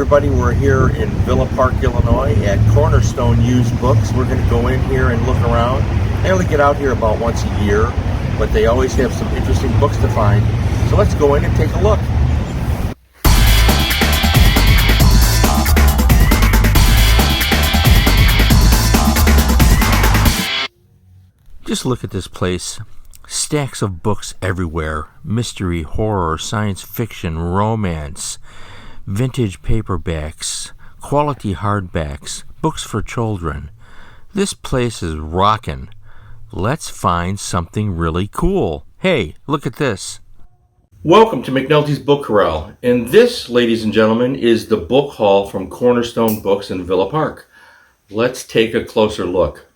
everybody, we're here in Villa Park, Illinois at Cornerstone Used Books. We're going to go in here and look around. I only get out here about once a year, but they always have some interesting books to find. So let's go in and take a look. Just look at this place. Stacks of books everywhere. Mystery, horror, science fiction, romance, vintage paperbacks, quality hardbacks, books for children. This place is rockin'. Let's find something really cool. Hey, look at this. Welcome to McNulty's Book Corral. And this, ladies and gentlemen, is the book haul from Cornerstone Books in Villa Park. Let's take a closer look.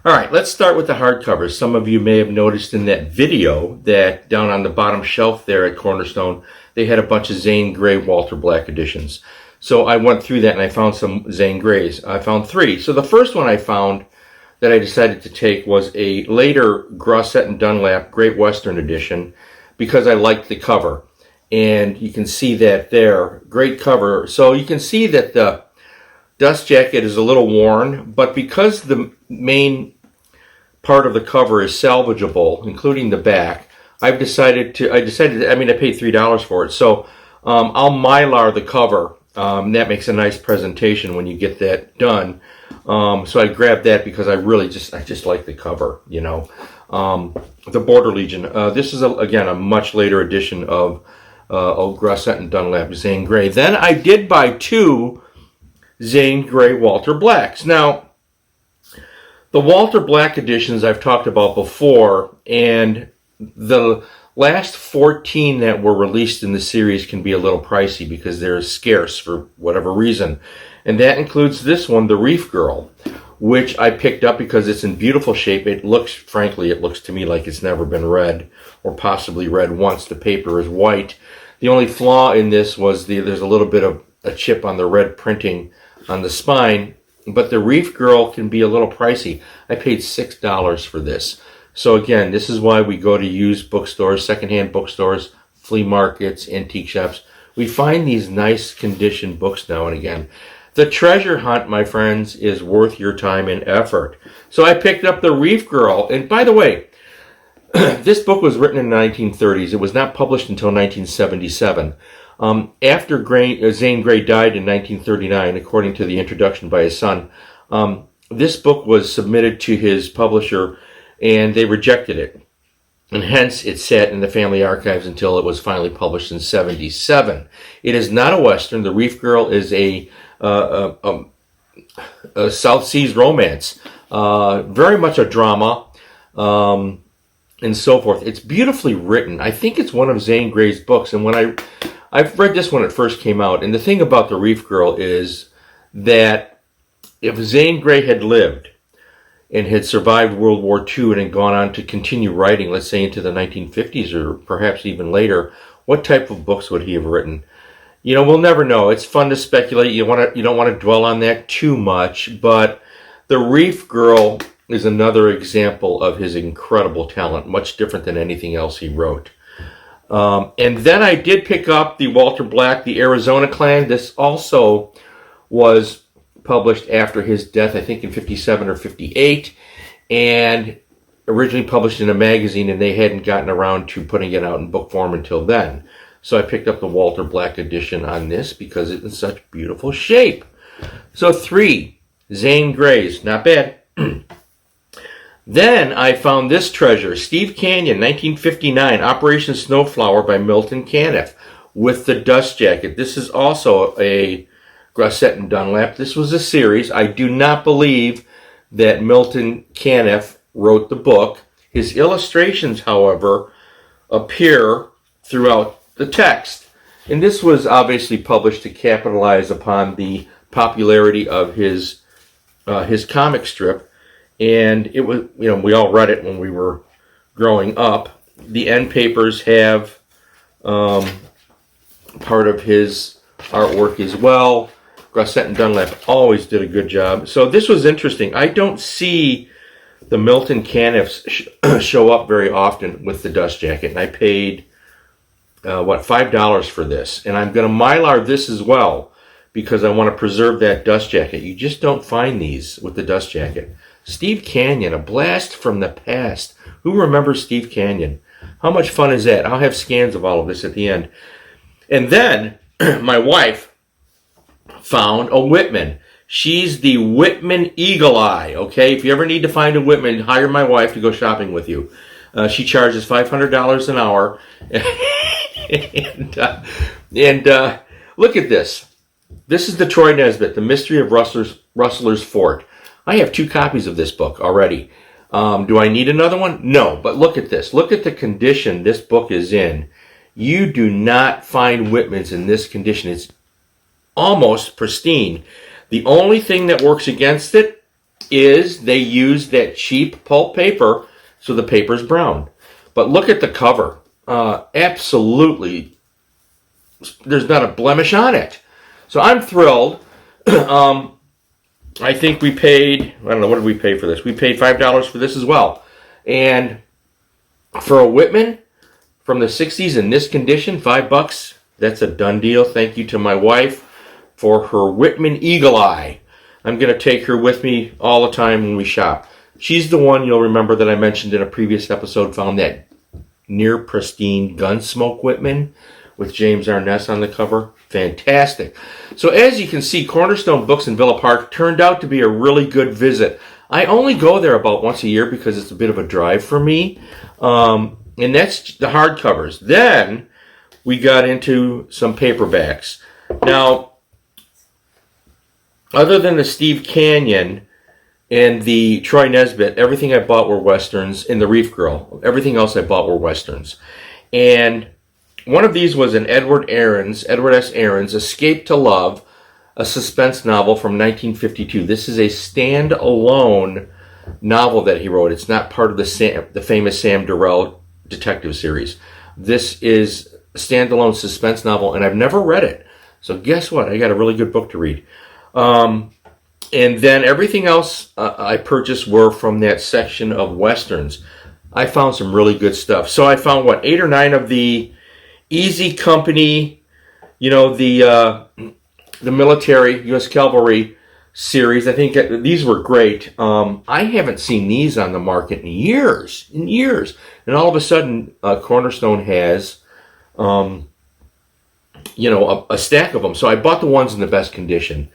All right, let's start with the hardcovers. Some of you may have noticed in that video that down on the bottom shelf there at Cornerstone, they had a bunch of Zane Grey Walter Black editions. So I went through that and I found some Zane Greys. I found three. So the first one I found that I decided to take was a later Grosset and Dunlap Great Western edition because I liked the cover. And you can see that there. Great cover. So you can see that the dust jacket is a little worn, but because the main part of the cover is salvageable, including the back, I decided I paid $3 for it. So I'll Mylar the cover. That makes a nice presentation when you get that done. So I grabbed that because I just like the cover, you know. The Border Legion. This is, again, a much later edition of old Grosset and Dunlap Zane Grey. Then I did buy two Zane Grey Walter Blacks. Now, the Walter Black editions I've talked about before, and the last 14 that were released in the series can be a little pricey because they're scarce for whatever reason. And that includes this one, the Reef Girl, which I picked up because it's in beautiful shape. It looks to me like it's never been read, or possibly read once. The paper is white. The only flaw in this was there's a little bit of a chip on the red printing on the spine, but the Reef Girl can be a little pricey. I paid $6 for this. So again, this is why we go to used bookstores, secondhand bookstores, flea markets, antique shops. We find these nice condition books now and again. The treasure hunt, my friends, is worth your time and effort. So I picked up the Reef Girl. And by the way, this book was written in the 1930s. It was not published until 1977. After Zane Grey died in 1939, according to the introduction by his son, this book was submitted to his publisher, and they rejected it. And hence, it sat in the family archives until it was finally published in 77. It is not a Western. The Reef Girl is a South Seas romance. Very much a drama, and so forth. It's beautifully written. I think it's one of Zane Grey's books, and when I've read this when it first came out, and the thing about the Reef Girl is that if Zane Grey had lived and had survived World War II and had gone on to continue writing, let's say into the 1950s or perhaps even later, what type of books would he have written? You know, we'll never know. It's fun to speculate. You don't want to dwell on that too much, but the Reef Girl is another example of his incredible talent, much different than anything else he wrote. And then I did pick up the Walter Black, the Arizona Clan. This also was published after his death, I think in 57 or 58, and originally published in a magazine, and they hadn't gotten around to putting it out in book form until then. So I picked up the Walter Black edition on this because it's in such beautiful shape. So 3 Zane Greys, not bad. Then I found this treasure, Steve Canyon, 1959, Operation Snowflower by Milton Caniff, with the dust jacket. This is also a Grosset and Dunlap. This was a series. I do not believe that Milton Caniff wrote the book. His illustrations, however, appear throughout the text. And this was obviously published to capitalize upon the popularity of his comic strip. And it was, you know, we all read it when we were growing up. The end papers have part of his artwork as well. Grosset and Dunlap always did a good job. So this was interesting. I don't see the Milton Caniffs show up very often with the dust jacket. And I paid, $5 for this. And I'm going to Mylar this as well, because I want to preserve that dust jacket. You just don't find these with the dust jacket. Steve Canyon, A Blast from the Past. Who remembers Steve Canyon? How much fun is that? I'll have scans of all of this at the end. And then my wife found a Whitman. She's the Whitman Eagle Eye, okay? If you ever need to find a Whitman, hire my wife to go shopping with you. She charges $500 an hour. and look at this. This is the Troy Nesbitt, The Mystery of Rustler's Fort. I have 2 copies of this book already. Do I need another one? No, but look at this. Look at the condition this book is in. You do not find Whitmans in this condition. It's almost pristine. The only thing that works against it is they use that cheap pulp paper, so the paper's brown. But look at the cover. Absolutely, there's not a blemish on it. So I'm thrilled. I think we paid, I don't know, what did we pay for this? We paid $5 for this as well. And for a Whitman from the 60s in this condition, $5, that's a done deal. Thank you to my wife for her Whitman Eagle Eye. I'm going to take her with me all the time when we shop. She's the one, you'll remember, that I mentioned in a previous episode, found that near pristine Gunsmoke Whitman with James Arness on the cover. Fantastic. So as you can see, Cornerstone Books in Villa Park turned out to be a really good visit. I only go there about once a year because it's a bit of a drive for me. And that's the hardcovers. Then we got into some paperbacks. Now, other than the Steve Canyon and the Troy Nesbitt, everything I bought were Westerns, and the Reef Girl. Everything else I bought were Westerns. And one of these was an Edward S. Ahrens, Escape to Love, a suspense novel from 1952. This is a standalone novel that he wrote. It's not part of the famous Sam Durrell detective series. This is a standalone suspense novel, and I've never read it. So guess what? I got a really good book to read. And then everything else I purchased were from that section of Westerns. I found some really good stuff. So I found, 8 or 9 of the Easy Company, the military, U.S. Cavalry series. I think these were great. I haven't seen these on the market in years. And all of a sudden, Cornerstone has, a stack of them. So I bought the ones in the best condition.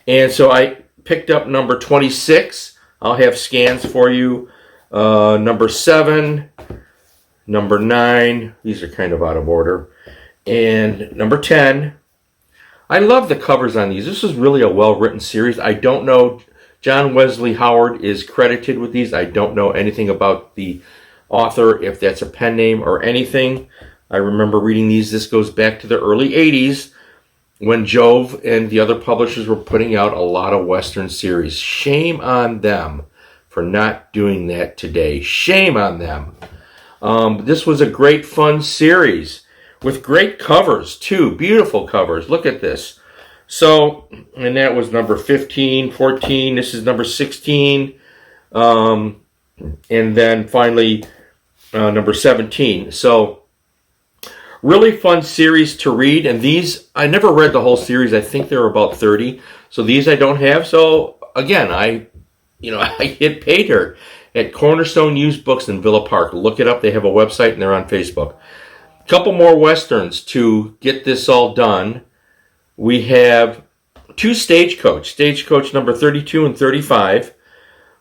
And so I picked up number 26. I'll have scans for you. Number 7, number 9. These are kind of out of order. And number 10. I love the covers on these. This is really a well-written series. I don't know. John Wesley Howard is credited with these. I don't know anything about the author, if that's a pen name or anything. I remember reading these. This goes back to the early 80s when Jove and the other publishers were putting out a lot of Western series. Shame on them for not doing that today. Shame on them. This was a great, fun series with great covers, too. Beautiful covers. Look at this. So, and that was number 15, 14. This is number 16. And then finally, number 17. So, really fun series to read. And these, I never read the whole series. I think there were about 30. So these I don't have. So, again, I hit pay dirt at Cornerstone Used Books in Villa Park. Look it up. They have a website and they're on Facebook. A couple more Westerns to get this all done. We have 2 Stagecoach number 32 and 35,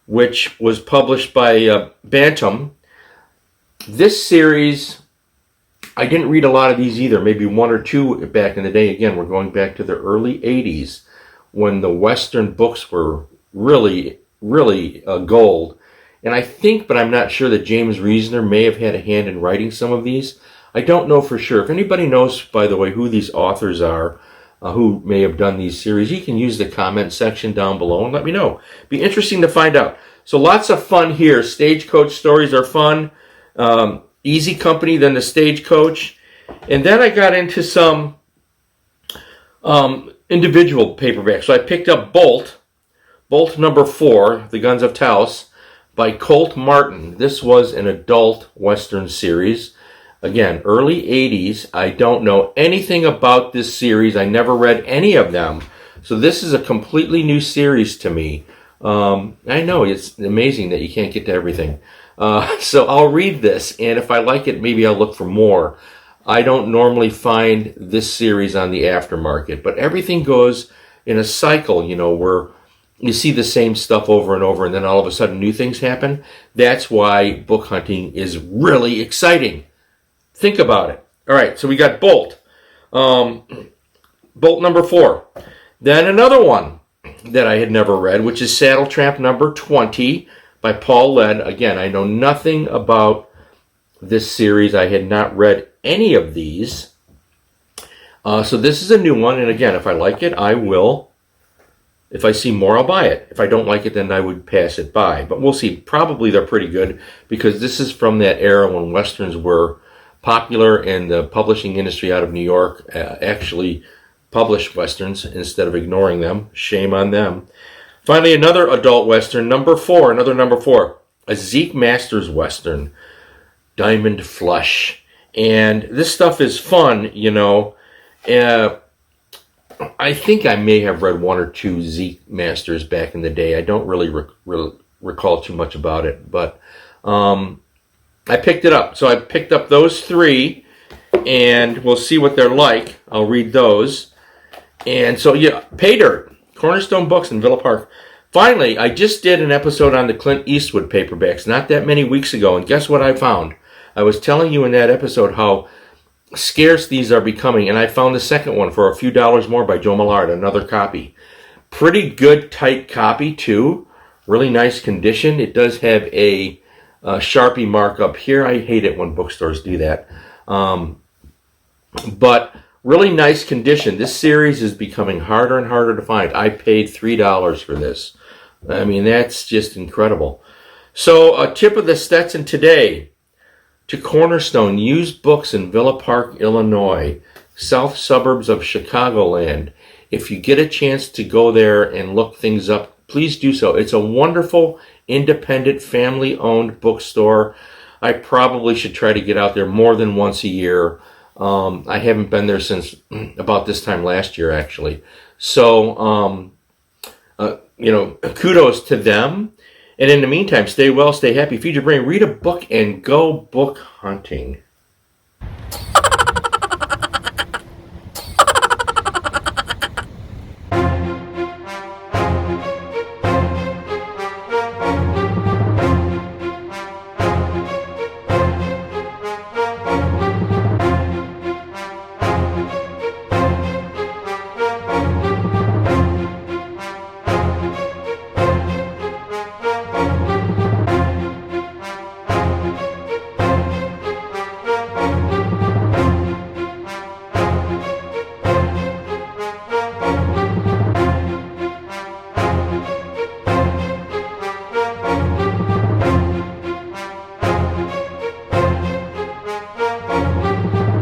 which was published by Bantam. This series, I didn't read a lot of these either, maybe 1 or 2 back in the day. Again, we're going back to the early 80s when the Western books were really, really gold. And I think, but I'm not sure, that James Reasoner may have had a hand in writing some of these. I don't know for sure. If anybody knows, by the way, who these authors are, who may have done these series, you can use the comment section down below and let me know. Be interesting to find out. So lots of fun here. Stagecoach stories are fun. Easy Company, then the Stagecoach. And then I got into some individual paperbacks. So I picked up Bolt number 4, The Guns of Taos, by Colt Martin. This was an adult Western series. Again, early 80s. I don't know anything about this series. I never read any of them. So this is a completely new series to me. I know it's amazing that you can't get to everything. So I'll read this, and if I like it, maybe I'll look for more. I don't normally find this series on the aftermarket, but everything goes in a cycle, where you see the same stuff over and over, and then all of a sudden new things happen. That's why book hunting is really exciting. Think about it. All right, so we got Bolt. Bolt number 4. Then another one that I had never read, which is Saddle Tramp number 20 by Paul Led. Again, I know nothing about this series. I had not read any of these. So this is a new one, and again, if I like it, I will. If I see more, I'll buy it. If I don't like it, then I would pass it by. But we'll see. Probably they're pretty good, because this is from that era when Westerns were popular, and the publishing industry out of New York actually published Westerns instead of ignoring them. Shame on them. Finally, another adult Western, number 4, a Zeke Masters Western, Diamond Flush. And this stuff is fun, I think I may have read 1 or 2 Zeke Masters back in the day. I don't really recall too much about it, but I picked it up. So I picked up those 3, and we'll see what they're like. I'll read those. And so, Pay Dirt, Cornerstone Books in Villa Park. Finally, I just did an episode on the Clint Eastwood paperbacks not that many weeks ago, and guess what I found? I was telling you in that episode how scarce these are becoming, and I found the second one for a few dollars more by Joe Millard, another copy. Pretty good, tight copy, too. Really nice condition. It does have a Sharpie mark up here. I hate it when bookstores do that. But really nice condition. This series is becoming harder and harder to find. I paid $3 for this. I mean, that's just incredible. So, a tip of the Stetson today: to Cornerstone, used books in Villa Park, Illinois, south suburbs of Chicagoland. If you get a chance to go there and look things up, please do so. It's a wonderful, independent, family-owned bookstore. I probably should try to get out there more than once a year. I haven't been there since about this time last year, actually. So, kudos to them. And in the meantime, stay well, stay happy, feed your brain, read a book, and go book hunting.